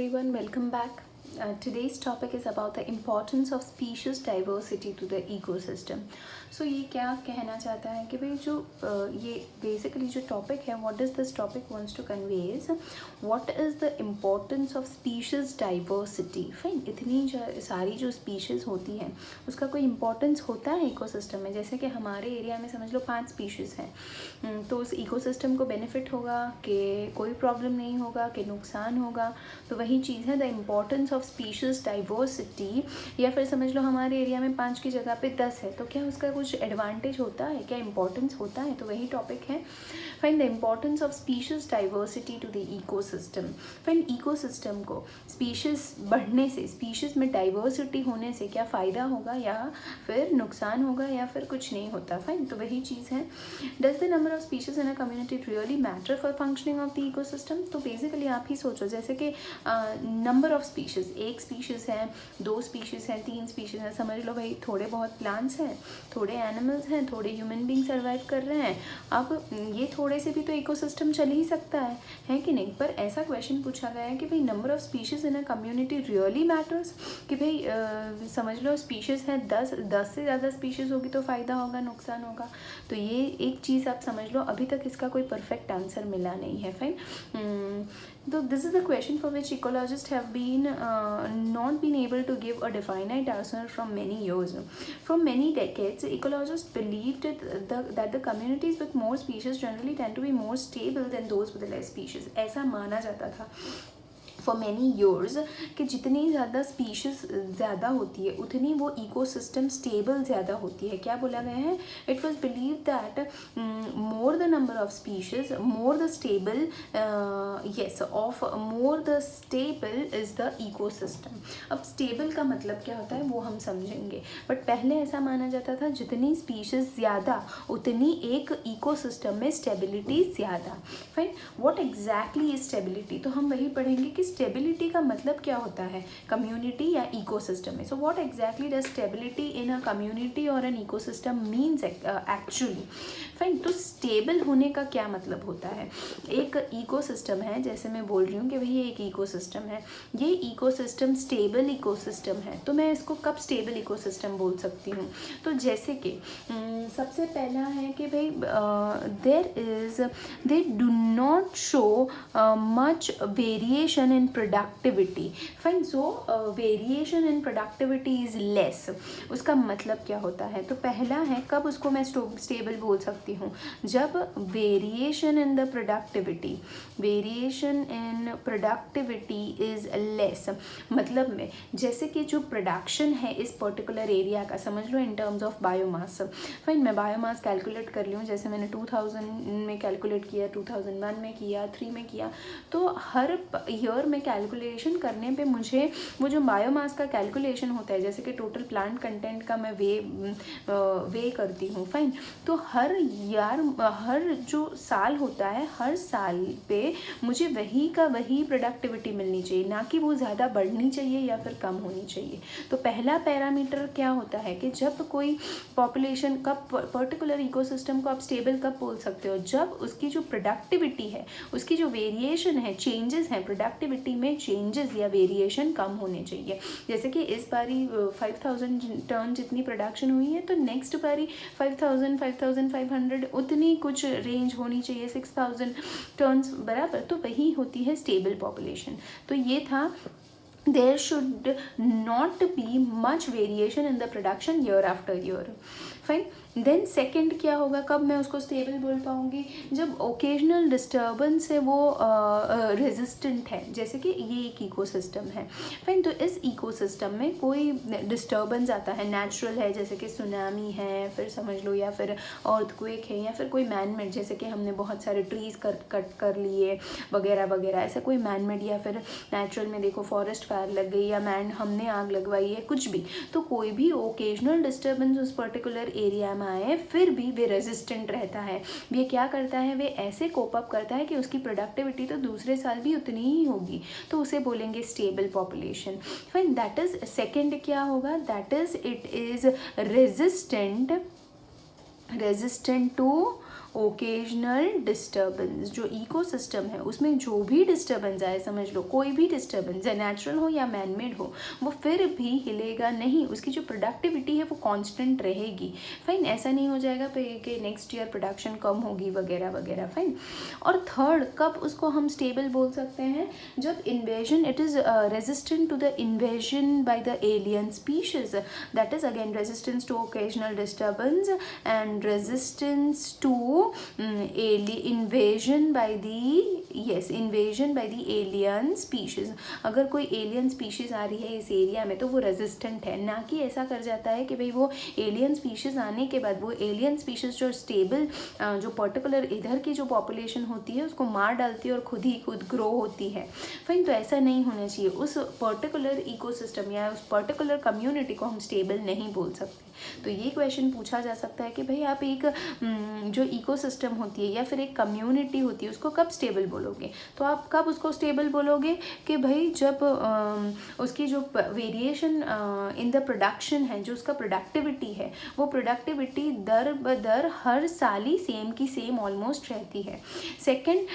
Everyone, welcome back. Today's topic is about the importance of species diversity to the ecosystem. So ये क्या कहना चाहता है कि भाई जो ये बेसिकली जो टॉपिक है, what is this topic wants to convey is what is the importance of species diversity. Fine, इतनी सारी जो स्पीशीज़ होती हैं उसका कोई इम्पोर्टेंस होता है इकोसिस्टम में. जैसे कि हमारे एरिया में समझ लो 5 स्पीशीज़ हैं, तो उस इकोसिस्टम को बेनिफिट होगा कि कोई प्रॉब्लम नहीं होगा कि नुकसान होगा. तो वही चीज़ है the importance of species diversity. या फिर समझ लो हमारे एरिया में 5 की जगह पे 10 है, तो क्या उसका कुछ एडवांटेज होता है, क्या इंपॉर्टेंस होता है. तो वही टॉपिक है. Fine the importance of species diversity to the ecosystem. Fine, ecosystem को स्पीशीज़ बढ़ने से, स्पीशीज़ में डाइवर्सिटी होने से क्या फ़ायदा होगा या फिर नुकसान होगा या फिर कुछ नहीं होता. फाइन, तो वही चीज़ है. Does the number of species in a community really matter for functioning of the ecosystem. तो बेसिकली आप ही सोचो, जैसे कि नंबर ऑफ स्पीशीज़, एक स्पीशीज़ है, 2 स्पीशीज़ हैं, 3 स्पीशीज़ हैं. समझ लो भाई थोड़े बहुत प्लांट्स हैं, थोड़े एनिमल्स हैं, थोड़े ह्यूमन बींग सर्वाइव कर रहे हैं. अब ये थोड़े से भी तो इकोसिस्टम चल ही सकता है कि नहीं. पर ऐसा क्वेश्चन पूछा गया है कि भाई number of species in a community really matters. कि भाई समझ लो स्पीशीज़ हैं 10 से ज़्यादा स्पीशीज़ होगी तो फ़ायदा होगा, नुकसान होगा. तो ये एक चीज़ आप समझ लो. अभी तक इसका कोई परफेक्ट आंसर मिला नहीं है. Fine, so this is a question for which ecologists have been not been able to give a definite answer from many years. From many decades, ecologists believed that the communities with more species generally tend to be more stable than those with less species. ऐसा माना जाता था for many years कि जितनी ज़्यादा species ज़्यादा होती है उतनी वो इकोसिस्टम स्टेबल ज़्यादा होती है. क्या बोला गया है? It was believe that more the number of species more the stable, yes, of more the stable is the ecosystem. अब स्टेबल का मतलब क्या होता है वो हम समझेंगे, बट पहले ऐसा माना जाता था जितनी स्पीशीज़ ज़्यादा उतनी एक इकोसिस्टम में स्टेबिलिटी ज़्यादा. Fine, what exactly is stability? तो हम वही पढ़ेंगे कि स्टेबिलिटी का मतलब क्या होता है कम्युनिटी या इकोसिस्टम में. So what exactly does stability in a community और an ecosystem means actually. Fine, तो स्टेबल होने का क्या मतलब होता है? एक इकोसिस्टम है, जैसे मैं बोल रही हूँ कि भाई ये एक इकोसिस्टम है, ये इकोसिस्टम स्टेबल इकोसिस्टम है. तो मैं इसको कब स्टेबल इकोसिस्टम बोल सकती हूँ? तो जैसे कि सबसे पहला है कि भाई they do not show much variation in productivity. Fine, so variation in productivity is less. उसका मतलब क्या होता है? तो पहला है कब उसको मैं स्टेबल बोल सकती हूँ? जब variation in the productivity, variation in productivity is less. मतलब में जैसे कि जो प्रोडक्शन है इस पर्टिकुलर एरिया का, समझ लो in terms of biomass. Fine, मैं बायोमास कैलकुलेट कर ली हूँ, जैसे मैंने 2000 में कैलकुलेट किया, 2001 में किया, 3 में किया. तो हर ईयर में कैलकुलेशन करने पे मुझे वो जो बायोमास का कैलकुलेशन होता है, जैसे कि टोटल प्लांट कंटेंट का मैं वे करती हूँ. फाइन, तो हर जो साल होता है, हर साल पे मुझे वही का वही प्रोडक्टिविटी मिलनी चाहिए, ना कि वो ज़्यादा बढ़नी चाहिए या फिर कम होनी चाहिए. तो पहला पैरामीटर क्या होता है कि जब कोई पॉपुलेशन, कब पर्टिकुलर इकोसिस्टम को आप स्टेबल कब बोल सकते हो? जब उसकी जो प्रोडक्टिविटी है, उसकी जो वेरिएशन है, चेंजेस हैं प्रोडक्टिविटी में, चेंजेस या वेरिएशन कम होने चाहिए. जैसे कि इस बारी 5000 टन जितनी प्रोडक्शन हुई है, तो नेक्स्ट बारी 5000, 5500 उतनी कुछ रेंज होनी चाहिए, 6000 टन्स बराबर. तो वही होती है स्टेबल पॉपुलेशन. तो ये था there should not be much variation in the production year after year. Fine, then second क्या होगा, कब मैं उसको स्टेबल बोल पाऊँगी? जब ओकेजनल डिस्टर्बेंस से वो रेजिस्टेंट है. जैसे कि ये एक इकोसिस्टम है. फाइन, तो इस इकोसिस्टम में कोई डिस्टर्बेंस आता है, नेचुरल है, जैसे कि सुनामी है, फिर समझ लो, या फिर अर्थक्वेक है, या फिर कोई मैनमेड, जैसे कि हमने बहुत सारे ट्रीज़ कट कर लिए वगैरह वगैरह. ऐसा कोई मैनमेड या फिर नेचुरल में देखो फॉरेस्ट फायर लग गई या हमने आग लगवाई है, कुछ भी. तो कोई भी ओकेजनल डिस्टर्बेंस उस पर्टिकुलर एरिया में आए, फिर भी वे रेजिस्टेंट रहता है. वे क्या करता है, वे ऐसे कोप अप करता है कि उसकी प्रोडक्टिविटी तो दूसरे साल भी उतनी ही होगी. तो उसे बोलेंगे stable population. Fine, that is second क्या होगा, that is it is resistant to occasional disturbance, जो इकोसिस्टम है उसमें जो भी डिस्टर्बेंस आए, समझ लो कोई भी डिस्टर्बेंस है, नेचुरल हो या मैनमेड हो, वो फिर भी हिलेगा नहीं, उसकी जो प्रोडक्टिविटी है वो कांस्टेंट रहेगी। फाइन, ऐसा नहीं हो जाएगा कि नेक्स्ट ईयर प्रोडक्शन कम होगी वगैरह वगैरह। फाइन। और थर्ड, कब उसको हम स्टेबल बोल सकते हैं, जब invasion, it is resistant to the invasion by the alien species, that is again resistance to occasional disturbance and resistance to invasion by the alien species। अगर कोई एलियन स्पीशीज आ रही है इस एरिया में तो वो रेजिस्टेंट है, ना कि ऐसा कर जाता है कि भाई वो एलियन स्पीशीज आने के बाद वो एलियन स्पीशीज जो स्टेबल जो पर्टिकुलर इधर की जो पॉपुलेशन होती है उसको मार डालती है और खुद ग्रो होती है। फाइन, तो ऐसा नहीं होना चाहिए। उस पर्टिकुलर इकोसिस्टम या उस पर्टिकुलर कम्युनिटी को हम स्टेबल नहीं बोल सकते। तो ये क्वेश्चन पूछा जा सकता है कि भाई आप एक जो इकोसिस्टम होती है या फिर एक कम्युनिटी होती है उसको कब स्टेबल बोलोगे, तो आप कब उसको स्टेबल बोलोगे कि भाई जब उसकी जो वेरिएशन इन द प्रोडक्शन है, जो उसका प्रोडक्टिविटी है, वो प्रोडक्टिविटी दर बदर हर साल ही सेम की सेम ऑलमोस्ट रहती है। सेकेंड,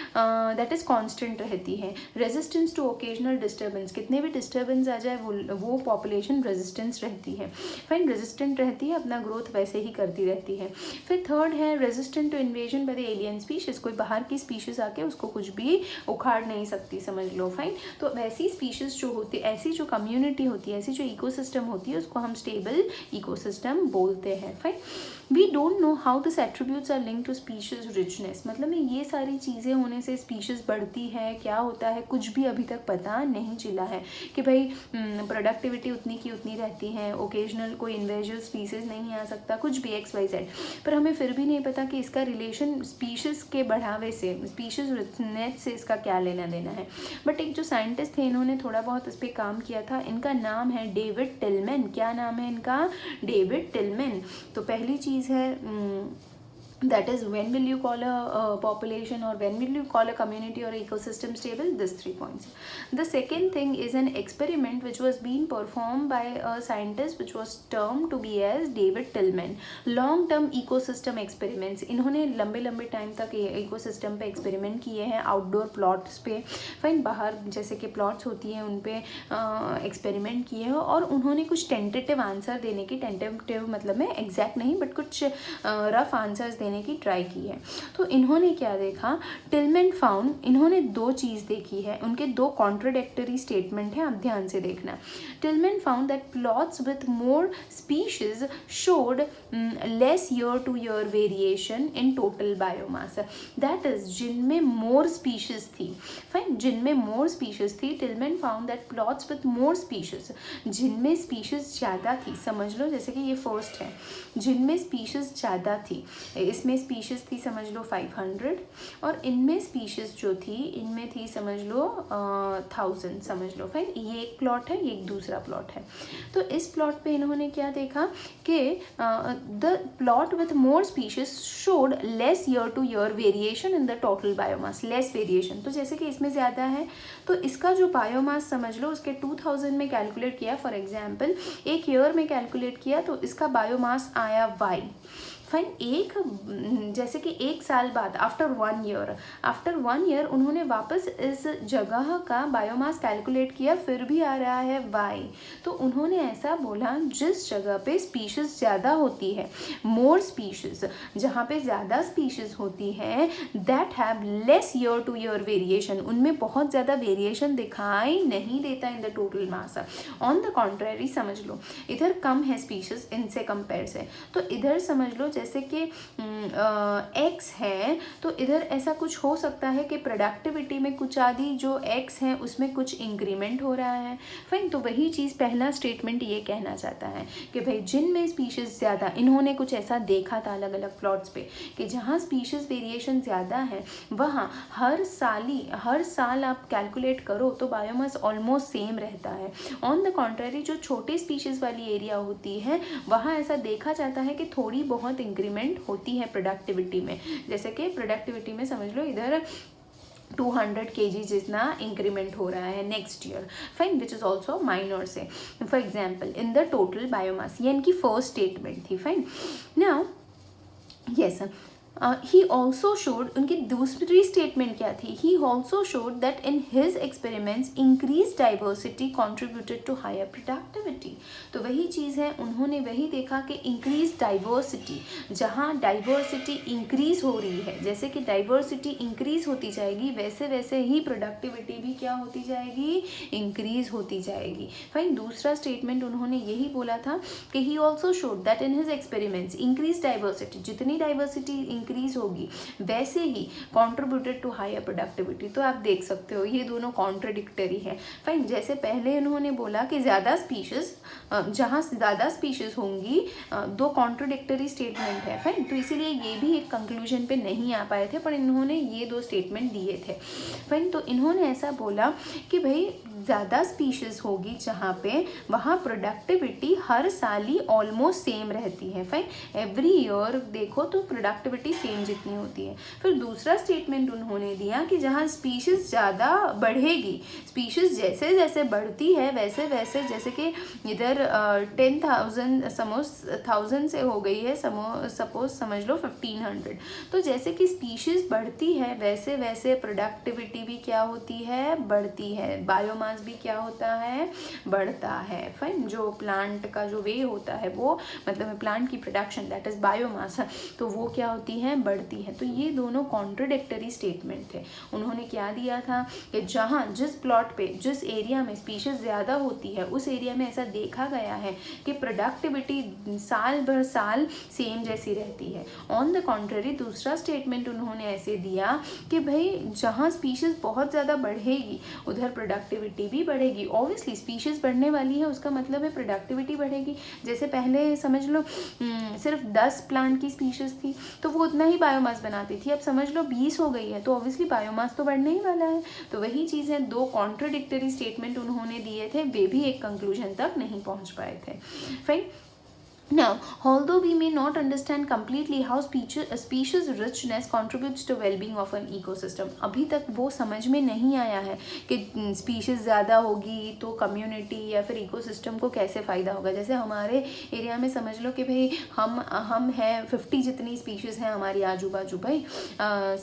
दैट इज़ कांस्टेंट रहती है। रेजिस्टेंस टू ओकेजनल डिस्टर्बेंस, कितने भी डिस्टर्बेंस आ जाए वो पॉपुलेशन रेजिस्टेंस रहती है। फाइन, रेजिस्टेंट रहती है, अपना ग्रोथ वैसे ही करती रहती है। फिर थर्ड है resistant to invasion by the alien species, कोई बाहर की स्पीशीज आके उसको कुछ भी उखाड़ नहीं सकती, समझ लो। फाइन, तो वैसी स्पीशीज जो होती है, ऐसी जो कम्युनिटी होती है, ऐसी जो इकोसिस्टम होती है उसको हम स्टेबल इकोसिस्टम बोलते हैं। Fine, we don't know how this attributes are linked to species richness, मतलब में ये सारी चीज़ें होने से स्पीशीज बढ़ती है, क्या होता है कुछ भी अभी तक पता नहीं चला है कि भाई प्रोडक्टिविटी उतनी की उतनी रहती है, ओकेजनल कोई इन्वेजिव स्पीशीज नहीं आ सकता, कुछ भी XYZ, पर हमें फिर भी नहीं पता कि इसका रिलेशन स्पीशीज के बढ़ावे से, स्पीशीज रिचनेस से इसका क्या लेना देना है। बट एक जो साइंटिस्ट थे इन्होंने थोड़ा बहुत इस पर काम किया था, इनका नाम है डेविड टिलमैन। क्या नाम है इनका? David Tilman. तो पहली चीज़ है that is, when will you call a population or when will you call a community or ecosystem stable? These 3 points. The second thing is an experiment which was being performed by a scientist which was termed to be as David Tillman, long term ecosystem experiments। इन्होंने लंबे लंबे time तक ecosystem पे experiment किए हैं, outdoor plots पे, fine, बाहर जैसे कि प्लॉट्स होती हैं उन पे एक्सपेरिमेंट किए हैं, और उन्होंने कुछ टेंटेटिव आंसर देने की, टेंटेटिव मतलब में एग्जैक्ट नहीं बट कुछ रफ आंसर्स देने की ट्राई की है। तो इन्होंने क्या देखा, टिलमैन फाउंड, इन्होंने 2 चीज़ देखी है, उनके 2 कॉन्ट्राडिक्टरी स्टेटमेंट हैं, आप ध्यान से देखना। Tilman found that plots with more species showed less year to year variation in total biomass, that is जिनमें मोर स्पीशीज थी, फाइन, जिनमें मोर स्पीशीज थी, Tilman found that plots with more species, जिनमें स्पीशीज ज़्यादा थी, समझ लो जैसे कि ये फर्स्ट है, जिनमें स्पीशीज ज़्यादा थी, इसमें स्पीशीज थी समझ लो 500, और इनमें स्पीशीज जो थी इनमें थी समझ लो 1000, समझ लो। फाइन, ये एक प्लॉट है, ये एक दूसरा प्लॉट है। तो इस प्लॉट पे इन्होंने क्या देखा कि the plot with more species showed less year to year variation in the total biomass, less variation, तो जैसे कि इसमें ज़्यादा है तो इसका जो बायोमास समझ लो उसके 2000 में कैलकुलेट किया, फॉर एग्जाम्पल एक ईयर में कैलकुलेट किया तो इसका बायोमास आया Y। फाइन, एक जैसे कि 1 साल बाद, आफ्टर 1 ईयर उन्होंने वापस इस जगह का बायोमास कैलकुलेट किया, फिर भी आ रहा है Y। तो उन्होंने ऐसा बोला जिस जगह पे स्पीशीज ज़्यादा होती है, मोर स्पीशीज, जहाँ पे ज़्यादा स्पीशीज होती है, that have less year to year variation, उनमें बहुत ज़्यादा वेरिएशन दिखाई नहीं देता इन the total mass. On the contrary समझ लो इधर कम है स्पीशीज इनसे कंपेयर से, तो इधर समझ लो जैसे कि X है तो इधर ऐसा कुछ हो सकता है कि प्रोडक्टिविटी में कुछ आदि जो X है उसमें कुछ इंक्रीमेंट हो रहा है। फाइन, तो वही चीज़ पहला स्टेटमेंट ये कहना चाहता है कि भाई जिनमें स्पीशीज़ ज़्यादा, इन्होंने कुछ ऐसा देखा था अलग अलग प्लॉट्स पे कि जहाँ स्पीशीज़ वेरिएशन ज़्यादा है वहाँ हर साल आप कैलकुलेट करो तो बायोमास ऑलमोस्ट सेम रहता है। ऑन द कॉन्ट्रेरी जो छोटी स्पीशीज़ वाली एरिया होती है वहाँ ऐसा देखा जाता है कि थोड़ी बहुत इंक्रीमेंट होती है प्रोडक्टिविटी में, जैसे कि प्रोडक्टिविटी में समझ लो इधर 200 kg जितना इंक्रीमेंट हो रहा है next year. Fine, which is also minor से, for example in the total biomass, ये इनकी फर्स्ट स्टेटमेंट थी। Fine, now yes, he also showed, उनकी दूसरी स्टेटमेंट क्या थी, he also showed that in his experiments increased diversity contributed to higher productivity. तो वही चीज़ है, उन्होंने वही देखा कि इंक्रीज डाइवर्सिटी, जहाँ डाइवर्सिटी इंक्रीज हो रही है, जैसे कि डाइवर्सिटी इंक्रीज होती जाएगी वैसे वैसे ही प्रोडक्टिविटी भी क्या होती जाएगी, इंक्रीज होती जाएगी। फाइन, दूसरा स्टेटमेंट उन्होंने यही बोला था कि ही also showed that in his experiments increased diversity, जितनी डाइवर्सिटी इंक्रीज होगी वैसे ही कंट्रीब्यूटेड टू हायर प्रोडक्टिविटी। तो आप देख सकते हो ये दोनों कॉन्ट्रडिक्टरी है। फाइन, जैसे पहले उन्होंने बोला कि ज़्यादा स्पीशीज, जहाँ ज़्यादा स्पीशीज होंगी, दो कॉन्ट्रडिक्टरी स्टेटमेंट है। फाइन, तो इसीलिए ये भी एक कंक्लूजन पे नहीं आ पाए थे, पर इन्होंने ये दो स्टेटमेंट दिए थे। फाइन, तो इन्होंने ऐसा बोला कि भाई ज़्यादा स्पीशीज़ होगी जहाँ पे, वहाँ प्रोडक्टिविटी हर साल ही ऑलमोस्ट सेम रहती है। फाइन, एवरी ईयर देखो तो प्रोडक्टिविटी सेम जितनी होती है। फिर दूसरा स्टेटमेंट उन्होंने दिया कि जहाँ स्पीशीज़ ज़्यादा बढ़ेगी, स्पीशीज़ जैसे जैसे बढ़ती है वैसे वैसे, जैसे कि इधर 10,000 से हो गई है, सपोज समझ लो 1500, तो जैसे कि स्पीशीज़ बढ़ती है वैसे वैसे प्रोडक्टिविटी भी क्या होती है, बढ़ती है। बायोमास भी क्या होता है, बढ़ता है। फाइन, जो प्लांट का जो वे होता है वो, मतलब प्लांट की प्रोडक्शन दैट इज बायोमास, तो वो क्या होती है, बढ़ती है। तो ये दोनों कॉन्ट्रडिक्टरी स्टेटमेंट थे। उन्होंने क्या दिया था कि जहाँ जिस प्लॉट पे, जिस एरिया में स्पीशीज ज़्यादा होती है उस एरिया में ऐसा देखा गया है कि प्रोडक्टिविटी साल भर साल सेम जैसी रहती है। ऑन द कॉन्ट्ररी दूसरा स्टेटमेंट उन्होंने ऐसे दिया कि भाई जहाँ स्पीशीज बहुत ज़्यादा बढ़ेगी उधर प्रोडक्टिविटी भी बढ़ेगी। ऑब्वियसली स्पीशीज बढ़ने वाली है, उसका मतलब है प्रोडक्टिविटी बढ़ेगी। जैसे पहले समझ लो सिर्फ 10 प्लांट की स्पीशीज थी तो वो उतना ही बायोमास बनाती थी, अब समझ लो 20 हो गई है, तो ऑब्वियसली बायोमास तो बढ़ने ही वाला है। तो वही चीज़ है, दो कॉन्ट्रडिक्टरी स्टेटमेंट उन्होंने दिए थे, वे भी एक कंक्लूजन तक नहीं पहुंच पाए थे। Fine, now, although we may not understand completely how species richness contributes to well-being of an ecosystem, अभी तक वो समझ में नहीं आया है कि स्पीशीज़ ज़्यादा होगी तो कम्युनिटी या फिर इकोसिस्टम को कैसे फ़ायदा होगा। जैसे हमारे एरिया में समझ लो कि भाई हम हैं 50 जितनी स्पीशीज़ हैं हमारी आजू बाजू, भाई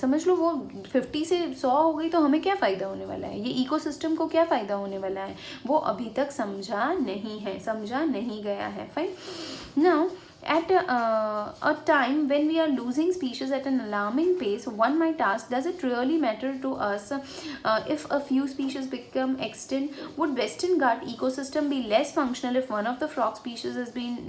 समझ लो वो 50 से 100 हो गई तो हमें क्या फ़ायदा होने वाला है, ये इकोसिस्टम को क्या फ़ायदा होने वाला है, वो अभी तक समझा नहीं है, समझा नहीं गया है। Fine, now at a time when we are losing species at an alarming pace, one might ask, does it really matter to us if a few species become extinct? Would Western Ghat ecosystem be less functional if one of the frog species has been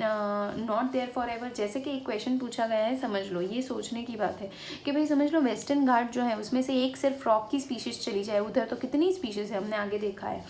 not there forever? जैसे कि एक question पूछा गया है, समझ लो ये सोचने की बात है कि भाई समझ लो वेस्टर्न घाट जो है उसमें से एक सिर्फ फ्रॉग की स्पीशीज चली जाए, उधर तो कितनी स्पीशीज है हमने आगे देखा है,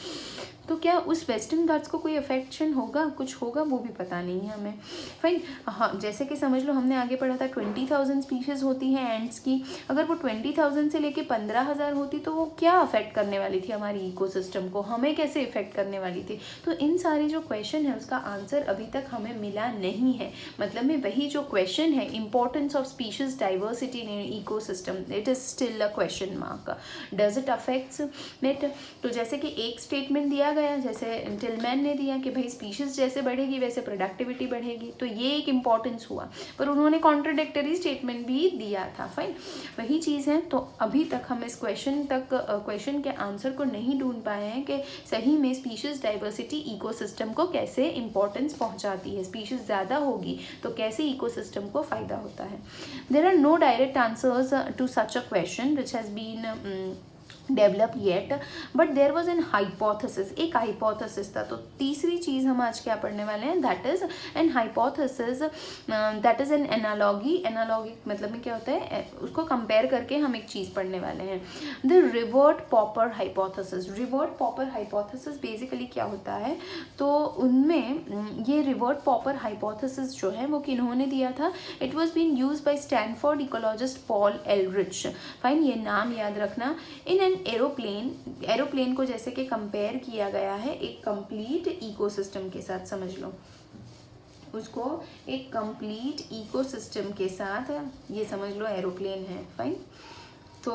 तो क्या उस वेस्टर्न घाट्स को कोई अफेक्शन होगा, कुछ होगा, वो भी पता नहीं है हमें। फाइन, हाँ, जैसे कि समझ लो हमने आगे पढ़ा था 20,000 स्पीशीज़ होती हैं एंड्स की, अगर वो 20,000 से लेके 15,000 होती तो वो क्या अफेक्ट करने वाली थी हमारी इकोसिस्टम को, हमें कैसे इफेक्ट करने वाली थी। तो इन सारी जो क्वेश्चन है उसका आंसर अभी तक हमें मिला नहीं है। मतलब में वही जो क्वेश्चन है, importance of species diversity in ecosystem, it is still a question mark. Does it affects it? तो जैसे कि एक स्टेटमेंट दिया गया, जैसे टिलमैन ने दिया कि भाई स्पीशीज जैसे बढ़ेगी वैसे प्रोडक्टिविटी बढ़ेगी, तो ये एक इम्पॉर्टेंस हुआ, पर उन्होंने कॉन्ट्रडिक्टरी स्टेटमेंट भी दिया था। फाइन, वही चीज़ है। तो अभी तक हम इस क्वेश्चन के आंसर को नहीं ढूंढ पाए हैं कि सही में स्पीशीज डाइवर्सिटी इकोसिस्टम को कैसे इंपॉर्टेंस पहुंचाती है, स्पीशीज ज़्यादा होगी तो कैसे इकोसिस्टम को फ़ायदा होता है। There are no direct answers to such a question which has been develop yet, but there was an hypothesis, एक हाइपोथेसिस था। तो तीसरी चीज़ हम आज क्या पढ़ने वाले हैं, that is an hypothesis, that is an analogy. Analogy मतलब में क्या होता है, उसको कंपेयर करके हम एक चीज़ पढ़ने वाले हैं। The rivet popper hypothesis, rivet popper hypothesis basically क्या होता है, तो उनमें ये रिवर्ट पॉपर हाइपोथेसिस जो है वो किन्होंने दिया था, it was been used by Stanford ecologist Paul Ehrlich. Fine, ये नाम याद रखना। इन एरोप्लेन को जैसे कि कंपेयर किया गया है एक कंप्लीट इकोसिस्टम के साथ, समझ लो उसको एक कंप्लीट इकोसिस्टम के साथ, ये समझ लो एरोप्लेन है। फाइन, तो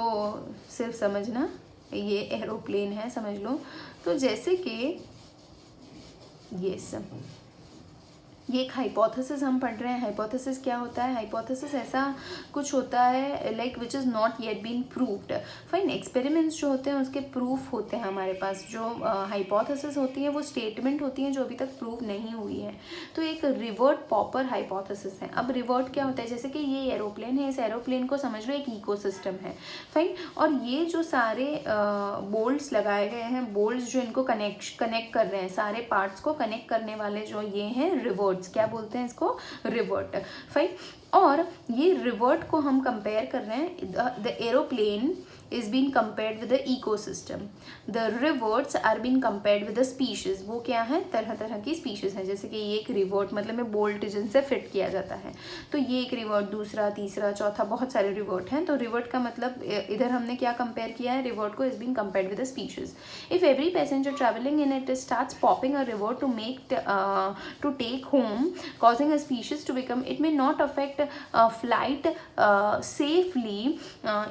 सिर्फ समझना ये एरोप्लेन है, समझ लो। तो जैसे कि ये सब ये एक हाइपोथेसिस हम पढ़ रहे हैं। हाइपोथेसिस क्या होता है? हाइपोथेसिस ऐसा कुछ होता है like which is not yet been proved. Fine, experiments जो होते हैं उसके प्रूफ होते हैं हमारे पास। जो हाइपोथेसिस होती है वो स्टेटमेंट होती है जो अभी तक प्रूव नहीं हुई है। तो एक रिवर्ट पॉपर हाइपोथेसिस है। अब रिवर्ट क्या होता है? जैसे कि ये एरोप्लेन है, इस एरोप्लेन को समझ लो एक इकोसिस्टम है। फाइन, और ये जो सारे बोल्ट्स लगाए गए हैं, बोल्ट्स जो इनको कनेक्ट कर रहे हैं, सारे पार्ट्स को कनेक्ट करने वाले जो ये हैं रिवर्ट्स, क्या बोलते हैं इसको? रिवर्ट। फाइन, और ये रिवर्ट को हम कंपेयर कर रहे हैं। The aeroplane is being compared with the ecosystem. The reverts are being compared with the species. वो क्या है? तरह तरह की species हैं। जैसे कि ये एक रिवर्ट मतलब में बोल्ट जिनसे फिट किया जाता है, तो ये एक रिवर्ट, दूसरा, तीसरा, चौथा, बहुत सारे रिवर्ट हैं। तो रिवर्ट का मतलब इधर हमने क्या कंपेयर किया है? रिवर्ट को is being compared with the species. If every passenger traveling in it starts popping a revert to take home, causing a species to become, it may not affect flight safely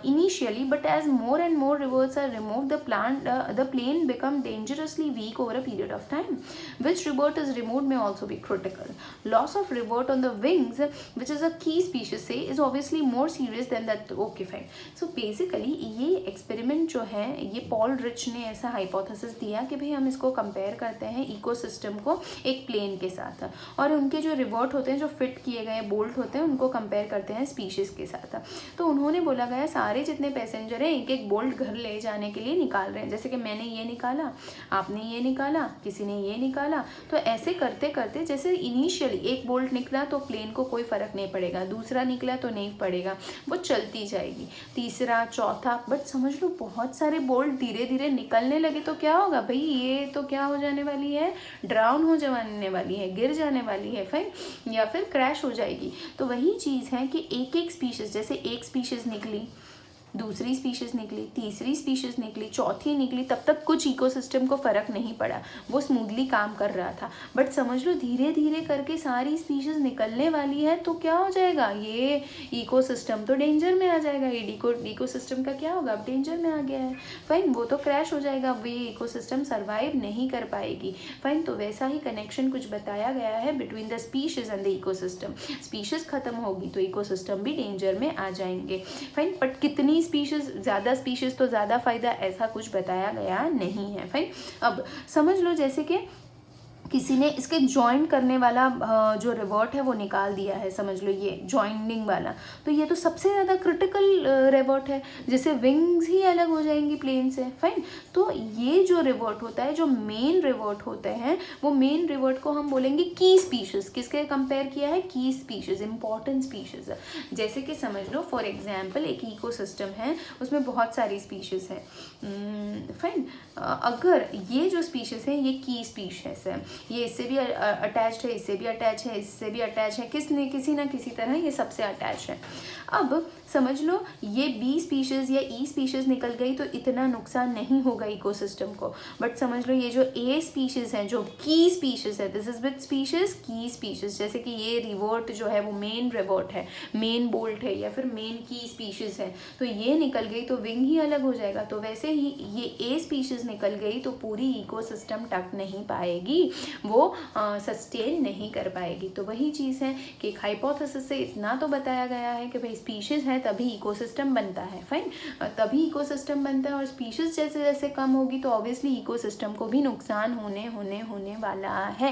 initially, but as more and more reverts are removed, the plane become dangerously weak over a period of time. Which revert is removed may also be critical. Loss of revert on the wings, which is a key species, say, is obviously more serious than that. Okay, fine. So basically ये experiment जो है, ये Paul rich ने ऐसा hypothesis दिया कि भाई हम इसको कंपेयर करते हैं इकोसिस्टम को एक प्लेन के साथ, और उनके जो रिवर्ट होते हैं, जो फिट किए गए बोल्ट होते हैं, उनको कंपेयर करते हैं स्पीशीज के साथ। तो उन्होंने बोला गया सारे जितने पैसेंजर हैं एक एक बोल्ट घर ले जाने के लिए निकाल रहे हैं। जैसे कि मैंने ये निकाला, आपने ये निकाला, किसी ने ये निकाला, तो ऐसे करते करते जैसे इनिशियली एक बोल्ट निकला तो प्लेन को कोई फ़र्क नहीं पड़ेगा, दूसरा निकला तो नहीं पड़ेगा, वो चलती जाएगी, तीसरा, चौथा, बट समझ लो बहुत सारे बोल्ट धीरे धीरे निकलने लगे तो क्या होगा भाई? ये तो क्या हो जाने वाली है? ड्राउन हो जाने वाली है, गिर जाने वाली है, फाइन, या फिर क्रैश हो जाएगी। तो वही चीज़ है कि एक एक स्पीशीज़, जैसे एक स्पीशीज़ निकली, दूसरी स्पीशीज़ निकली, तीसरी स्पीशीज़ निकली, चौथी निकली, तब तक कुछ इकोसिस्टम को फ़र्क नहीं पड़ा, वो स्मूथली काम कर रहा था। बट समझ लो धीरे धीरे करके सारी स्पीशीज़ निकलने वाली है तो क्या हो जाएगा? ये इकोसिस्टम तो डेंजर में आ जाएगा। ये इकोसिस्टम का क्या होगा? अब डेंजर में आ गया है, फाइन, वो तो क्रैश हो जाएगा, वो ये इकोसिस्टम सर्वाइव नहीं कर पाएगी। फाइन, तो वैसा ही कनेक्शन कुछ बताया गया है between the species and the ecosystem. Species खत्म होगी तो इकोसिस्टम भी डेंजर में आ जाएंगे। फाइन, बट कितनी स्पीशीज़, ज़्यादा स्पीशीज़ तो ज़्यादा फ़ायदा, ऐसा कुछ बताया गया नहीं है। फाइन, अब समझ लो जैसे कि किसी ने इसके ज्वाइन करने वाला जो रिवर्ट है वो निकाल दिया है, समझ लो ये ज्वाइनिंग वाला, तो ये तो सबसे ज़्यादा क्रिटिकल रिवर्ट है, जैसे विंग्स ही अलग हो जाएंगी प्लेन से। फाइन, तो ये जो रिवर्ट होता है, जो मेन रिवर्ट होते हैं, वो मेन रिवर्ट को हम बोलेंगे की स्पीशीज़। किसके कंपेयर किया है? की स्पीशीज़, इंपॉर्टेंट स्पीशीज़। जैसे कि समझ लो फॉर एग्जाम्पल एक इकोसिस्टम है, उसमें बहुत सारी स्पीशीज़ है। फाइन, अगर ये जो स्पीशीज़ है ये की स्पीशीज़ है, ये इससे भी अटैच्ड है, इससे भी अटैच है, इससे भी अटैच है, किसी ना किसी तरह ये सबसे अटैच है। अब समझ लो ये बी स्पीशीज़ या ई स्पीशीज़ निकल गई तो इतना नुकसान नहीं होगा इकोसिस्टम को। बट समझ लो ये जो ए स्पीशीज़ है, जो की स्पीशीज़ है, दिस इज विद स्पीशीज़ की स्पीशीज़, जैसे कि ये रिवर्ट जो है वो मेन रिवर्ट है, मेन बोल्ट है, या फिर मेन की स्पीशीज़ है, तो ये निकल गई तो विंग ही अलग हो जाएगा। तो वैसे ही ये ए स्पीशीज़ निकल गई तो पूरी इकोसिस्टम टक नहीं पाएगी, वो सस्टेन नहीं कर पाएगी। तो वही चीज़ है कि एक हाइपोथेसिस से इतना तो बताया गया है कि भाई स्पीशीज़ है तभी इकोसिस्टम बनता है। फाइन, तभी इकोसिस्टम बनता है, और स्पीशीज़ जैसे जैसे कम होगी तो ऑब्वियसली इकोसिस्टम को भी नुकसान होने वाला है।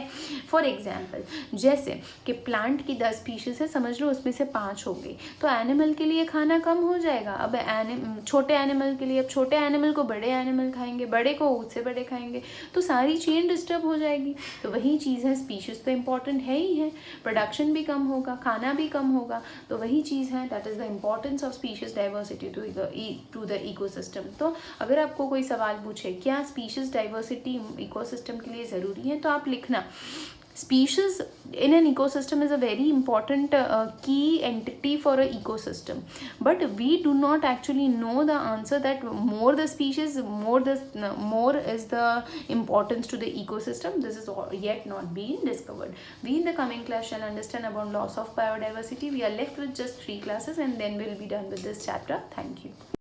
फॉर एग्जाम्पल जैसे कि प्लांट की 10 स्पीशीज़ है, समझ लो उसमें से 5 हो गई, तो एनिमल के लिए खाना कम हो जाएगा। अब छोटे एनिमल के लिए, अब छोटे एनिमल को बड़े एनिमल खाएंगे, बड़े को उससे बड़े खाएंगे, तो सारी चेन डिस्टर्ब हो जाएगी। तो वही चीज़ है, स्पीशीज़ तो इम्पॉर्टेंट है ही है, प्रोडक्शन भी कम होगा, खाना भी कम होगा, तो वही चीज़ है, that is the importance of species diversity to the ecosystem. तो अगर आपको कोई सवाल पूछे क्या स्पीशीज़ डाइवर्सिटी इकोसिस्टम के लिए ज़रूरी है, तो आप लिखना species in an ecosystem is a very important key entity for an ecosystem, but we do not actually know the answer that more the species, more is the importance to the ecosystem. This is yet not been discovered. We in the coming class shall understand about loss of biodiversity. We are left with just 3 classes and then we'll be done with this chapter. Thank you.